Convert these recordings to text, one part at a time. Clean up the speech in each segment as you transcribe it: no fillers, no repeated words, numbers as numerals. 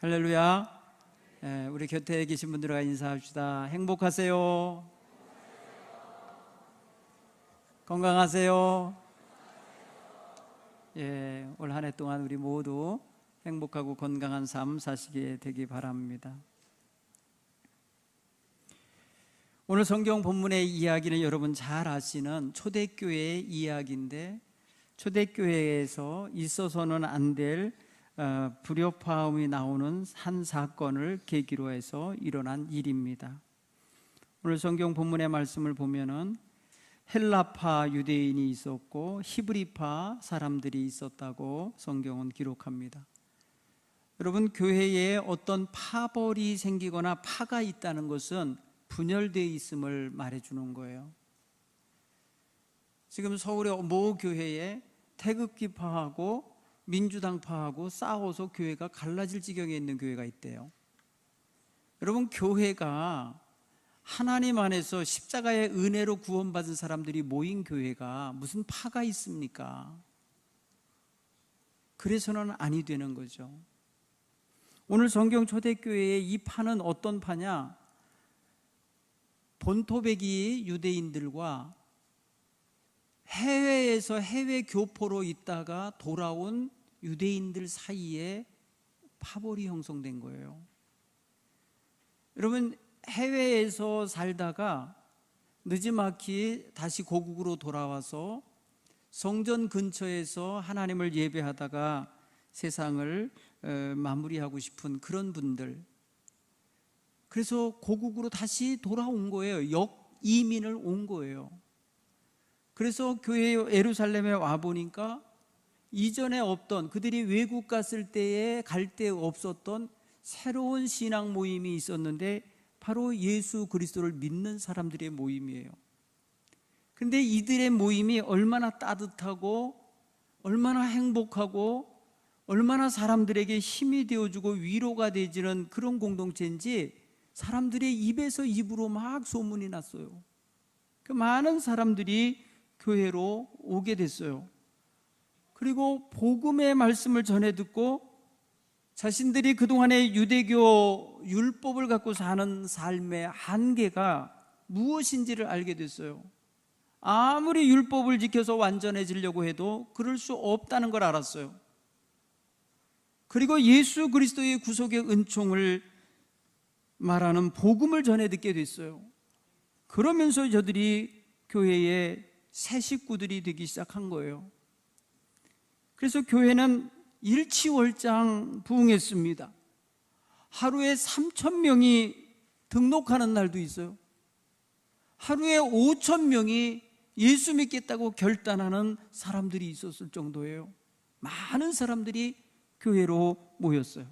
할렐루야. 우리 곁에 계신 분들과 인사합시다. 행복하세요? 건강하세요? 올 한 해 동안 우리 모두 행복하고 건강한 삶 사시게 되기 바랍니다. 오늘 성경 본문의 이야기는 여러분 잘 아시는 초대교회의 이야기인데, 초대교회에서 있어서는 안 될 불협화음이 나오는 한 사건을 계기로 해서 일어난 일입니다. 오늘 성경 본문의 말씀을 보면은 헬라파 유대인이 있었고 히브리파 사람들이 있었다고 성경은 기록합니다. 여러분, 교회에 어떤 파벌이 생기거나 파가 있다는 것은 분열되어 있음을 말해주는 거예요. 지금 서울의 모 교회에 태극기파하고 민주당파하고 싸워서 교회가 갈라질 지경에 있는 교회가 있대요. 여러분, 교회가 하나님 안에서 십자가의 은혜로 구원받은 사람들이 모인 교회가 무슨 파가 있습니까? 그래서는 아니 되는 거죠. 오늘 성경 초대교회의 이 파는 어떤 파냐? 본토배기 유대인들과 해외에서 해외 교포로 있다가 돌아온 유대인들 사이에 파벌이 형성된 거예요. 여러분, 해외에서 살다가 느지막이 다시 고국으로 돌아와서 성전 근처에서 하나님을 예배하다가 세상을 마무리하고 싶은 그런 분들, 그래서 고국으로 다시 돌아온 거예요. 역이민을 온 거예요. 그래서 교회 예루살렘에 와보니까 이전에 없던, 그들이 외국 갔을 때에 갈 데 없었던 새로운 신앙 모임이 있었는데 바로 예수 그리스도를 믿는 사람들의 모임이에요. 그런데 이들의 모임이 얼마나 따뜻하고 얼마나 행복하고 얼마나 사람들에게 힘이 되어주고 위로가 되지는 그런 공동체인지 사람들의 입에서 입으로 막 소문이 났어요. 그 많은 사람들이 교회로 오게 됐어요. 그리고 복음의 말씀을 전해 듣고 자신들이 그동안의 유대교 율법을 갖고 사는 삶의 한계가 무엇인지를 알게 됐어요. 아무리 율법을 지켜서 완전해지려고 해도 그럴 수 없다는 걸 알았어요. 그리고 예수 그리스도의 구속의 은총을 말하는 복음을 전해 듣게 됐어요. 그러면서 저들이 교회의 새 식구들이 되기 시작한 거예요. 그래서 교회는 일취월장 부흥했습니다. 하루에 3,000명이 등록하는 날도 있어요. 하루에 5,000명이 예수 믿겠다고 결단하는 사람들이 있었을 정도예요. 많은 사람들이 교회로 모였어요.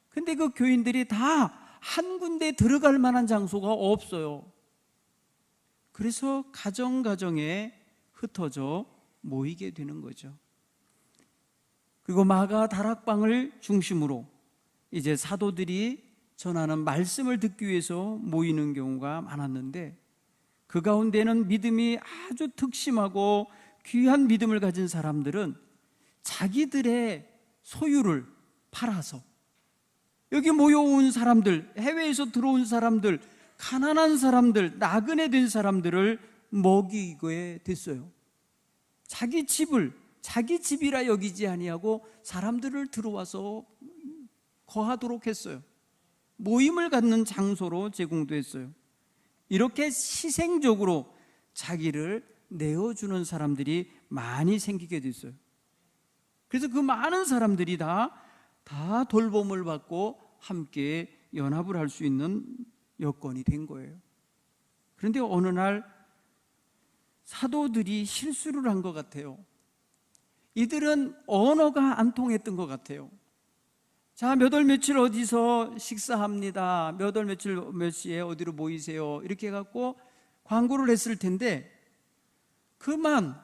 근데 그 교인들이 다 한 군데 들어갈 만한 장소가 없어요. 그래서 가정가정에 흩어져 모이게 되는 거죠. 그리고 마가 다락방을 중심으로 이제 사도들이 전하는 말씀을 듣기 위해서 모이는 경우가 많았는데, 그 가운데는 믿음이 아주 특심하고 귀한 믿음을 가진 사람들은 자기들의 소유를 팔아서, 여기 모여온 사람들, 해외에서 들어온 사람들, 가난한 사람들, 나그네 된 사람들을 먹이게 됐어요. 자기 집을 자기 집이라 여기지 아니하고 사람들을 들어와서 거하도록 했어요. 모임을 갖는 장소로 제공도 했어요. 이렇게 희생적으로 자기를 내어주는 사람들이 많이 생기게 됐어요. 그래서 그 많은 사람들이 다 돌봄을 받고 함께 연합을 할 수 있는 여건이 된 거예요. 그런데 어느 날 사도들이 실수를 한 것 같아요. 이들은 언어가 안 통했던 것 같아요. 자, 몇 월 며칠 어디서 식사합니다. 몇 월 며칠 몇 시에 어디로 모이세요. 이렇게 해갖고 광고를 했을 텐데, 그만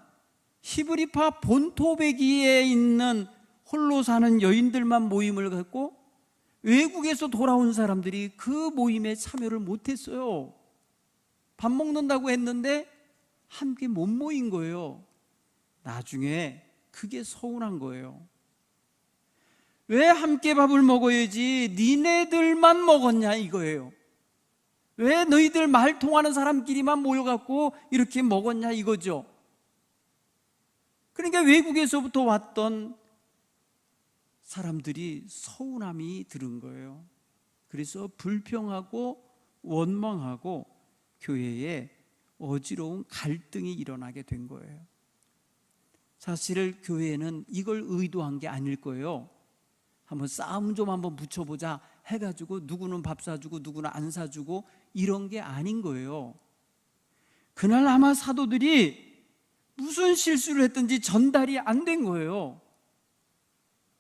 히브리파 본토배기에 있는 홀로 사는 여인들만 모임을 갖고 외국에서 돌아온 사람들이 그 모임에 참여를 못했어요. 밥 먹는다고 했는데 함께 못 모인 거예요. 나중에 그게 서운한 거예요. 왜 함께 밥을 먹어야지 니네들만 먹었냐 이거예요. 왜 너희들 말 통하는 사람끼리만 모여갖고 이렇게 먹었냐 이거죠. 그러니까 외국에서부터 왔던 사람들이 서운함이 들은 거예요. 그래서 불평하고 원망하고 교회에 어지러운 갈등이 일어나게 된 거예요. 사실 교회는 이걸 의도한 게 아닐 거예요. 한번 싸움 좀 한번 붙여보자 해가지고 누구는 밥 사주고 누구는 안 사주고 이런 게 아닌 거예요. 그날 아마 사도들이 무슨 실수를 했든지 전달이 안 된 거예요.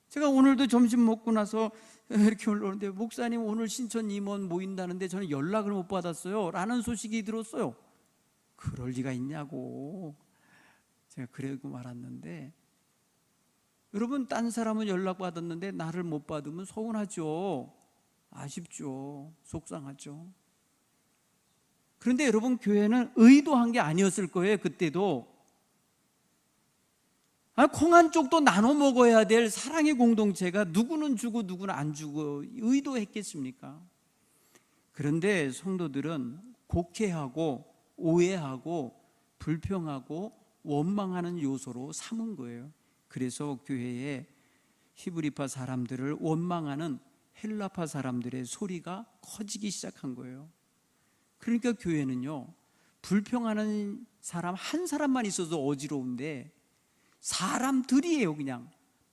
제가 오늘도 점심 먹고 나서 이렇게 올라오는데 목사님 오늘 신천 임원 모인다는데 저는 연락을 못 받았어요 라는 소식이 들었어요. 그럴 리가 있냐고 제가 그러고 말았는데, 여러분 딴 사람은 연락 받았는데 나를 못 받으면 서운하죠. 아쉽죠. 속상하죠. 그런데 여러분 교회는 의도한 게 아니었을 거예요. 그때도 콩 한 쪽도 나눠 먹어야 될 사랑의 공동체가 누구는 주고 누구는 안 주고 의도했겠습니까? 그런데 성도들은 곡해하고 오해하고 불평하고 원망하는 요소로 삼은 거예요. 그래서 교회에 히브리파 사람들을 원망하는 헬라파 사람들의 소리가 커지기 시작한 거예요. 그러니까 교회는요, 불평하는 사람 한 사람만 있어도 어지러운데 사람들이에요. 그냥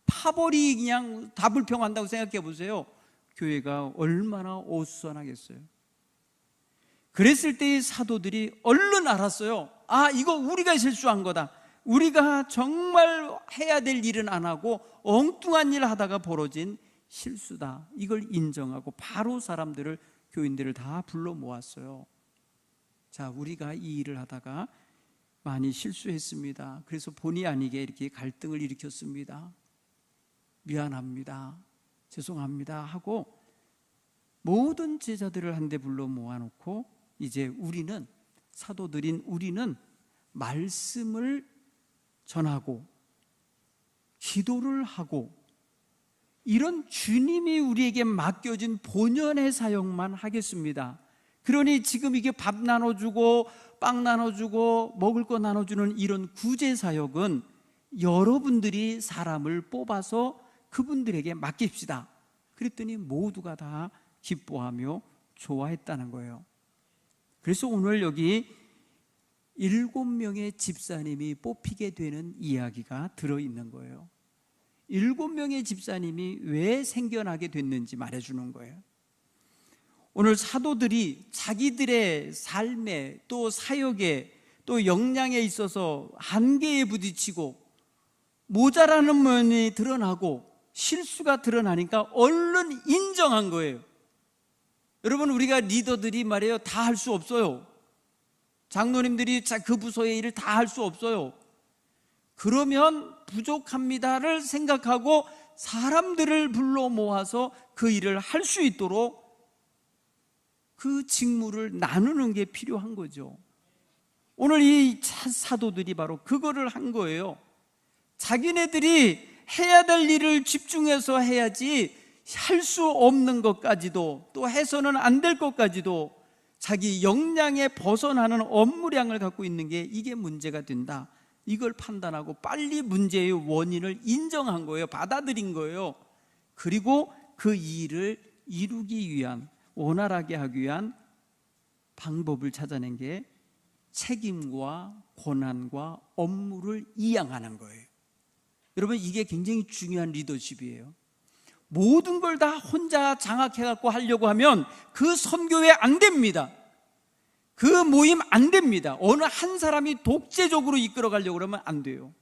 파벌이 그냥 다 불평한다고 생각해 보세요. 교회가 얼마나 어수선하겠어요. 그랬을 때의 사도들이 얼른 알았어요. 아, 이거 우리가 실수한 거다. 우리가 정말 해야 될 일은 안 하고 엉뚱한 일 하다가 벌어진 실수다. 이걸 인정하고 바로 사람들을, 교인들을 다 불러 모았어요. 자, 우리가 이 일을 하다가 많이 실수했습니다. 그래서 본의 아니게 이렇게 갈등을 일으켰습니다. 미안합니다. 죄송합니다 하고 모든 제자들을 한데 불러 모아놓고 이제 우리는, 사도들인 우리는 말씀을 전하고 기도를 하고 이런 주님이 우리에게 맡겨진 본연의 사역만 하겠습니다. 그러니 지금 이게 밥 나눠주고 빵 나눠주고 먹을 거 나눠주는 이런 구제 사역은 여러분들이 사람을 뽑아서 그분들에게 맡깁시다. 그랬더니 모두가 다 기뻐하며 좋아했다는 거예요. 그래서 오늘 여기 7명의 집사님이 뽑히게 되는 이야기가 들어있는 거예요. 7명의 집사님이 왜 생겨나게 됐는지 말해주는 거예요. 오늘 사도들이 자기들의 삶에 또 사역에 또 역량에 있어서 한계에 부딪히고 모자라는 면이 드러나고 실수가 드러나니까 얼른 인정한 거예요. 여러분, 우리가 리더들이 말이에요, 다 할 수 없어요. 장로님들이 그 부서의 일을 다 할 수 없어요. 그러면 부족합니다를 생각하고 사람들을 불러 모아서 그 일을 할 수 있도록 그 직무를 나누는 게 필요한 거죠. 오늘 이 사도들이 바로 그거를 한 거예요. 자기네들이 해야 될 일을 집중해서 해야지 할 수 없는 것까지도, 또 해서는 안 될 것까지도 자기 역량에 벗어나는 업무량을 갖고 있는 게 이게 문제가 된다. 이걸 판단하고 빨리 문제의 원인을 인정한 거예요. 받아들인 거예요. 그리고 그 일을 이루기 위한, 원활하게 하기 위한 방법을 찾아낸 게 책임과 권한과 업무를 이양하는 거예요. 여러분, 이게 굉장히 중요한 리더십이에요. 모든 걸 다 혼자 장악해갖고 하려고 하면 그 선교회 안 됩니다. 그 모임 안 됩니다. 어느 한 사람이 독재적으로 이끌어 가려고 그러면 안 돼요.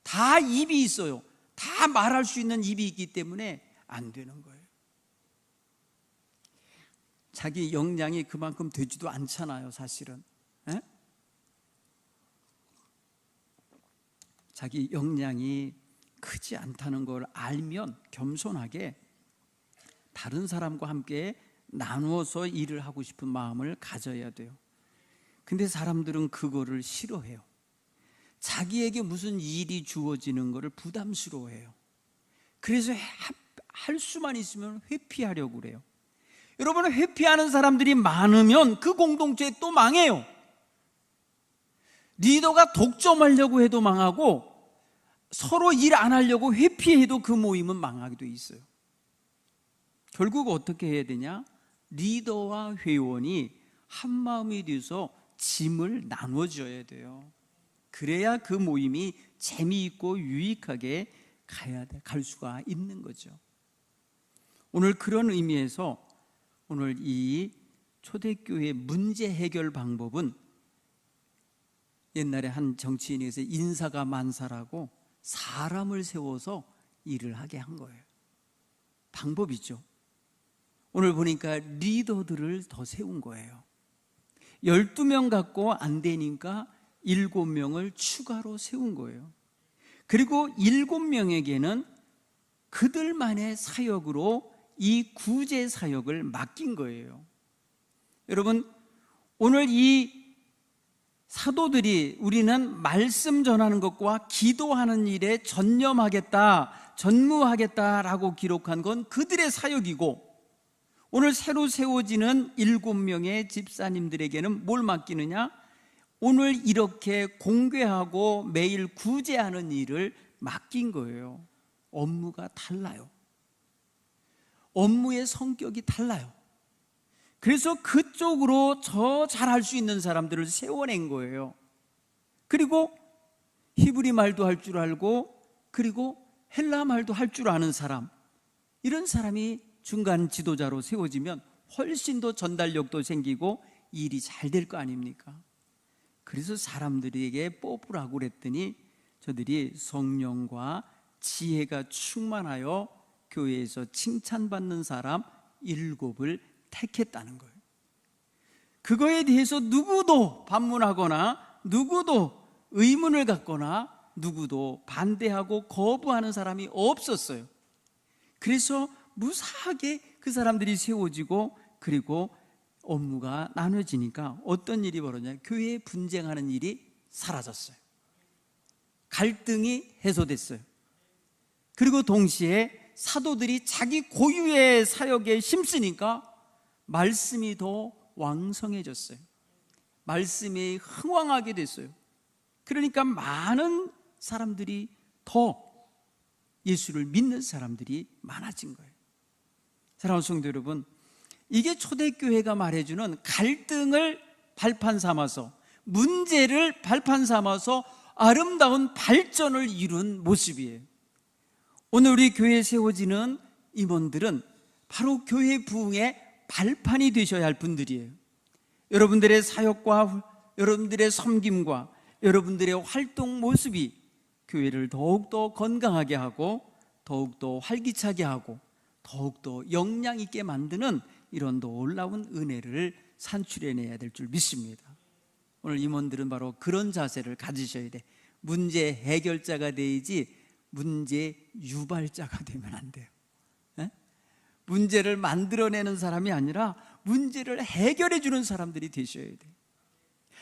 다 입이 있어요. 다 말할 수 있는 입이 있기 때문에 안 되는 거예요. 자기 역량이 그만큼 되지도 않잖아요, 사실은. 에? 자기 역량이 크지 않다는 걸 알면 겸손하게 다른 사람과 함께 나누어서 일을 하고 싶은 마음을 가져야 돼요. 근데 사람들은 그거를 싫어해요. 자기에게 무슨 일이 주어지는 거를 부담스러워해요. 그래서 할 수만 있으면 회피하려고 그래요. 여러분, 회피하는 사람들이 많으면 그 공동체 또 망해요. 리더가 독점하려고 해도 망하고 서로 일 안 하려고 회피해도 그 모임은 망하게 돼 있어요. 결국 어떻게 해야 되냐? 리더와 회원이 한 마음이 돼서 짐을 나눠줘야 돼요. 그래야 그 모임이 재미있고 유익하게 갈 수가 있는 거죠. 오늘 그런 의미에서 오늘 이 초대교회 문제 해결 방법은 옛날에 한 정치인에서 인사가 만사라고 사람을 세워서 일을 하게 한 거예요. 방법이죠. 오늘 보니까 리더들을 더 세운 거예요. 12명 갖고 안 되니까 7명을 추가로 세운 거예요. 그리고 7명에게는 그들만의 사역으로 이 구제 사역을 맡긴 거예요. 여러분, 오늘 이 사도들이 우리는 말씀 전하는 것과 기도하는 일에 전무하겠다라고 기록한 건 그들의 사역이고, 오늘 새로 세워지는 7명의 집사님들에게는 뭘 맡기느냐? 오늘 이렇게 공개하고 매일 구제하는 일을 맡긴 거예요. 업무가 달라요. 업무의 성격이 달라요. 그래서 그쪽으로 더 잘할 수 있는 사람들을 세워낸 거예요. 그리고 히브리 말도 할 줄 알고, 그리고 헬라 말도 할 줄 아는 사람, 이런 사람이 중간 지도자로 세워지면 훨씬 더 전달력도 생기고 일이 잘 될 거 아닙니까? 그래서 사람들에게 뽑으라고 그랬더니 저들이 성령과 지혜가 충만하여 교회에서 칭찬받는 사람 7을 택했다는 거예요. 그거에 대해서 누구도 반문하거나 누구도 의문을 갖거나 누구도 반대하고 거부하는 사람이 없었어요. 그래서 무사하게 그 사람들이 세워지고, 그리고 업무가 나눠지니까 어떤 일이 벌어졌냐? 교회에 분쟁하는 일이 사라졌어요. 갈등이 해소됐어요. 그리고 동시에 사도들이 자기 고유의 사역에 힘쓰니까 말씀이 더 왕성해졌어요. 말씀이 흥왕하게 됐어요. 그러니까 많은 사람들이 더 예수를 믿는 사람들이 많아진 거예요. 사랑하는 성도 여러분, 이게 초대교회가 말해주는 갈등을 발판 삼아서, 문제를 발판 삼아서 아름다운 발전을 이룬 모습이에요. 오늘 우리 교회에 세워지는 임원들은 바로 교회 부흥의 발판이 되셔야 할 분들이에요. 여러분들의 사역과 여러분들의 섬김과 여러분들의 활동 모습이 교회를 더욱더 건강하게 하고 더욱더 활기차게 하고 더욱더 역량 있게 만드는 이런 놀라운 은혜를 산출해내야 될 줄 믿습니다. 오늘 임원들은 바로 그런 자세를 가지셔야 돼. 문제 해결자가 되지 문제 유발자가 되면 안 돼요. 에? 문제를 만들어내는 사람이 아니라 문제를 해결해 주는 사람들이 되셔야 돼요.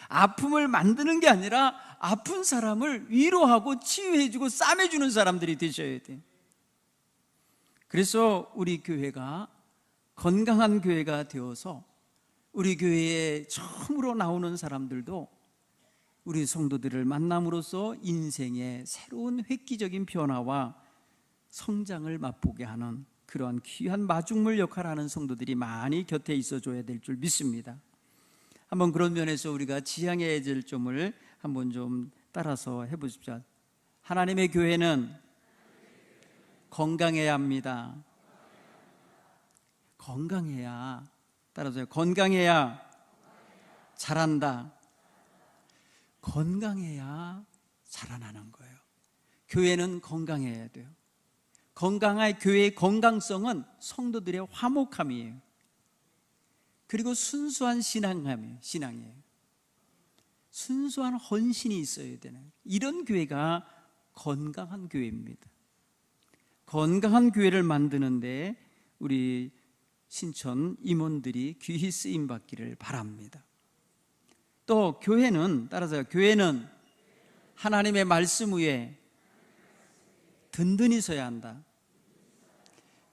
아픔을 만드는 게 아니라 아픈 사람을 위로하고 치유해 주고 싸매 주는 사람들이 되셔야 돼요. 그래서 우리 교회가 건강한 교회가 되어서 우리 교회에 처음으로 나오는 사람들도 우리 성도들을 만남으로써 인생의 새로운 획기적인 변화와 성장을 맛보게 하는 그러한 귀한 마중물 역할을 하는 성도들이 많이 곁에 있어줘야 될 줄 믿습니다. 한번 그런 면에서 우리가 지향해야 될 점을 한번 좀 따라서 해보십시오. 하나님의 교회는 건강해야 합니다. 건강해야, 따라서요. 건강해야 잘한다. 건강해야 자라나는 거예요. 교회는 건강해야 돼요. 건강한 교회의 건강성은 성도들의 화목함이에요. 그리고 순수한 신앙이에요. 순수한 헌신이 있어야 되는, 이런 교회가 건강한 교회입니다. 건강한 교회를 만드는데 우리 신천 임원들이 귀히 쓰임 받기를 바랍니다. 또 교회는, 따라서요, 교회는 하나님의 말씀 위에 든든히 서야 한다.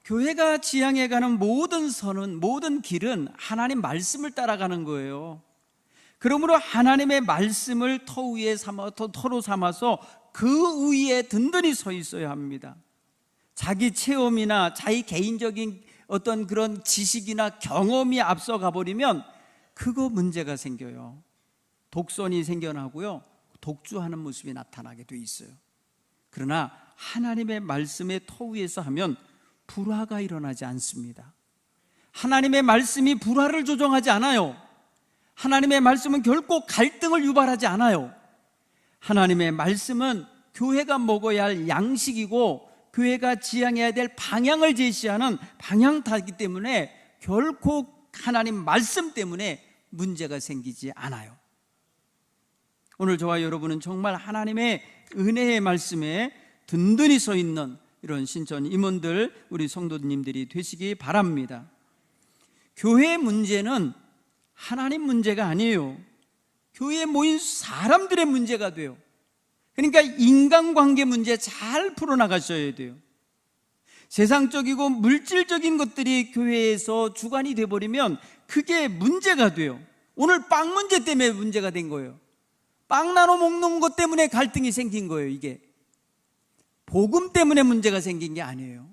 교회가 지향해가는 모든 선은, 모든 길은 하나님 말씀을 따라가는 거예요. 그러므로 하나님의 말씀을 터로 삼아서 그 위에 든든히 서 있어야 합니다. 자기 체험이나 자기 개인적인 어떤 그런 지식이나 경험이 앞서가 버리면 그거 문제가 생겨요. 독선이 생겨나고요, 독주하는 모습이 나타나게 돼 있어요. 그러나 하나님의 말씀의 터 위에서 하면 불화가 일어나지 않습니다. 하나님의 말씀이 불화를 조정하지 않아요. 하나님의 말씀은 결코 갈등을 유발하지 않아요. 하나님의 말씀은 교회가 먹어야 할 양식이고 교회가 지향해야 될 방향을 제시하는 방향타이기 때문에 결코 하나님 말씀 때문에 문제가 생기지 않아요. 오늘 저와 여러분은 정말 하나님의 은혜의 말씀에 든든히 서 있는 이런 신천 임원들, 우리 성도님들이 되시기 바랍니다. 교회의 문제는 하나님 문제가 아니에요. 교회에 모인 사람들의 문제가 돼요. 그러니까 인간관계 문제 잘 풀어나가셔야 돼요. 세상적이고 물질적인 것들이 교회에서 주관이 돼버리면 그게 문제가 돼요. 오늘 빵 문제 때문에 문제가 된 거예요. 빵 나눠 먹는 것 때문에 갈등이 생긴 거예요. 이게 복음 때문에 문제가 생긴 게 아니에요.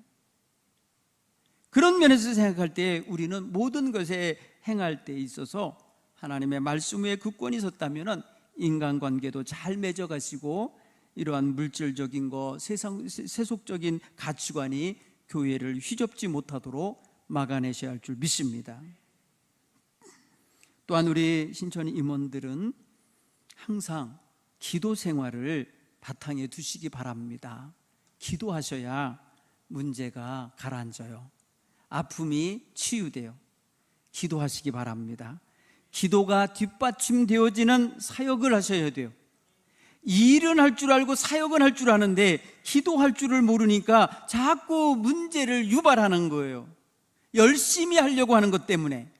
그런 면에서 생각할 때 우리는 모든 것에 행할 때 있어서 하나님의 말씀 위에 굳건히 섰다면 인간관계도 잘 맺어가시고 이러한 물질적인 것, 세속적인 가치관이 교회를 휘접지 못하도록 막아내셔야 할 줄 믿습니다. 또한 우리 신천 임원들은 항상 기도 생활을 바탕에 두시기 바랍니다. 기도하셔야 문제가 가라앉아요. 아픔이 치유돼요. 기도하시기 바랍니다. 기도가 뒷받침되어지는 사역을 하셔야 돼요. 일은 할 줄 알고 사역은 할 줄 아는데 기도할 줄을 모르니까 자꾸 문제를 유발하는 거예요. 열심히 하려고 하는 것 때문에.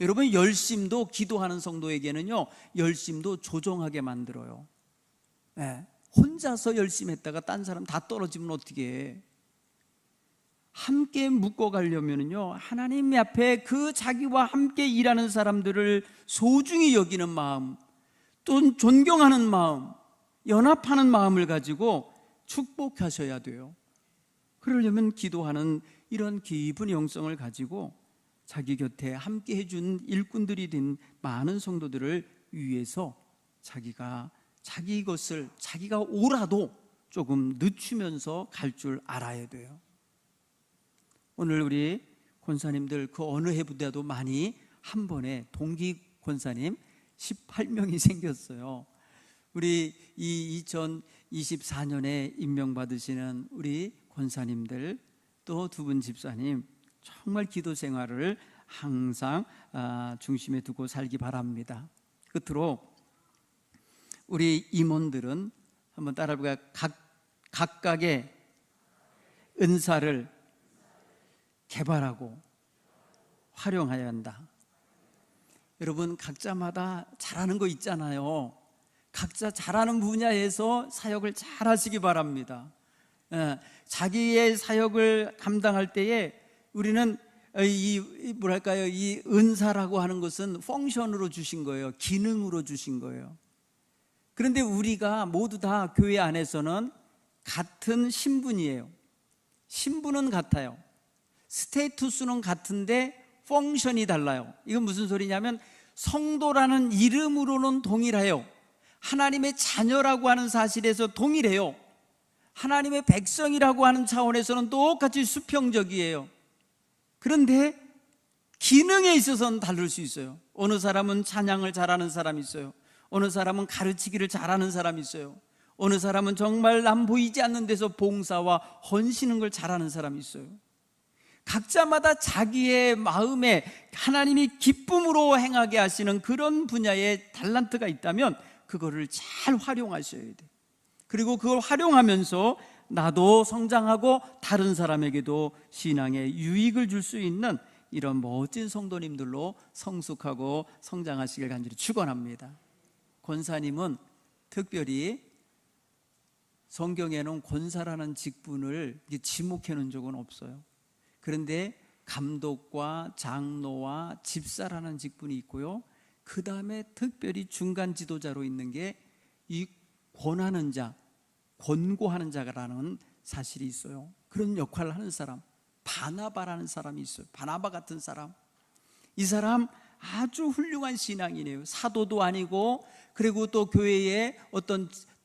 여러분, 열심도 기도하는 성도에게는요, 열심도 조정하게 만들어요. 네. 혼자서 열심히 했다가 딴 사람 다 떨어지면 어떻게 해? 함께 묶어가려면요, 하나님 앞에 그 자기와 함께 일하는 사람들을 소중히 여기는 마음, 또 존경하는 마음, 연합하는 마음을 가지고 축복하셔야 돼요. 그러려면 기도하는 이런 깊은 영성을 가지고 자기 곁에 함께 해준 일꾼들이 된 많은 성도들을 위해서 자기 것을 자기가 오라도 조금 늦추면서 갈 줄 알아야 돼요. 오늘 우리 권사님들 그 어느 해보다도 많이 한 번에 동기 권사님 18명이 생겼어요. 우리 이 2024년에 임명받으시는 우리 권사님들, 또 두 분 집사님, 정말 기도 생활을 항상 중심에 두고 살기 바랍니다. 끝으로 우리 임원들은 한번 따라해볼까요? 각각의 은사를 개발하고 활용해야 한다. 여러분, 각자마다 잘하는 거 있잖아요. 각자 잘하는 분야에서 사역을 잘 하시기 바랍니다. 자기의 사역을 감당할 때에 우리는 이 은사라고 하는 것은 펑션으로 주신 거예요. 기능으로 주신 거예요. 그런데 우리가 모두 다 교회 안에서는 같은 신분이에요. 신분은 같아요. 스테이투스는 같은데 펑션이 달라요. 이건 무슨 소리냐면 성도라는 이름으로는 동일해요. 하나님의 자녀라고 하는 사실에서 동일해요. 하나님의 백성이라고 하는 차원에서는 똑같이 수평적이에요. 그런데 기능에 있어서는 다를 수 있어요. 어느 사람은 찬양을 잘하는 사람이 있어요. 어느 사람은 가르치기를 잘하는 사람이 있어요. 어느 사람은 정말 남 보이지 않는 데서 봉사와 헌신하는 걸 잘하는 사람이 있어요. 각자마다 자기의 마음에 하나님이 기쁨으로 행하게 하시는 그런 분야의 달란트가 있다면 그거를 잘 활용하셔야 돼요. 그리고 그걸 활용하면서 나도 성장하고 다른 사람에게도 신앙에 유익을 줄 수 있는 이런 멋진 성도님들로 성숙하고 성장하시길 간절히 축원합니다. 권사님은 특별히 성경에는 권사라는 직분을 지목해 놓은 적은 없어요. 그런데 감독과 장로와 집사라는 직분이 있고요. 그 다음에 특별히 중간 지도자로 있는 게 이 권하는 자, 권고하는 자라는 사실이 있어요. 그런 역할을 하는 사람, 바나바라는 사람이 있어요. 바나바 같은 사람. 이 사람 아주 훌륭한 신앙이네요. 사도도 아니고, 그리고 또 교회에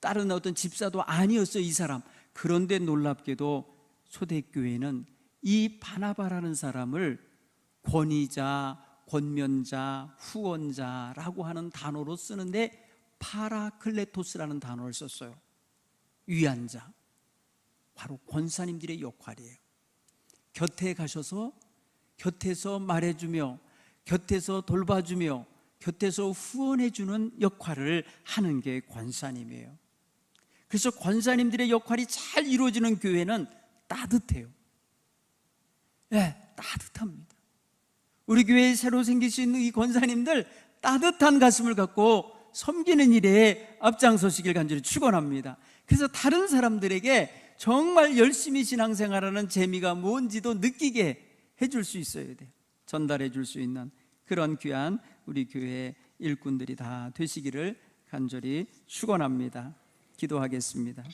다른 어떤 집사도 아니었어요, 이 사람. 그런데 놀랍게도 초대교회는 이 바나바라는 사람을 권위자, 권면자, 후원자라고 하는 단어로 쓰는데 파라클레토스라는 단어를 썼어요. 위안자, 바로 권사님들의 역할이에요. 곁에 가셔서 곁에서 말해주며, 곁에서 돌봐주며, 곁에서 후원해주는 역할을 하는 게 권사님이에요. 그래서 권사님들의 역할이 잘 이루어지는 교회는 따뜻해요. 네, 따뜻합니다. 우리 교회에 새로 생길 수 있는 이 권사님들 따뜻한 가슴을 갖고 섬기는 일에 앞장서시길 간절히 축원합니다. 그래서 다른 사람들에게 정말 열심히 신앙생활하는 재미가 뭔지도 느끼게 해줄 수 있어야 돼요. 전달해 줄 수 있는 그런 귀한 우리 교회 일꾼들이 다 되시기를 간절히 축원합니다. 기도하겠습니다.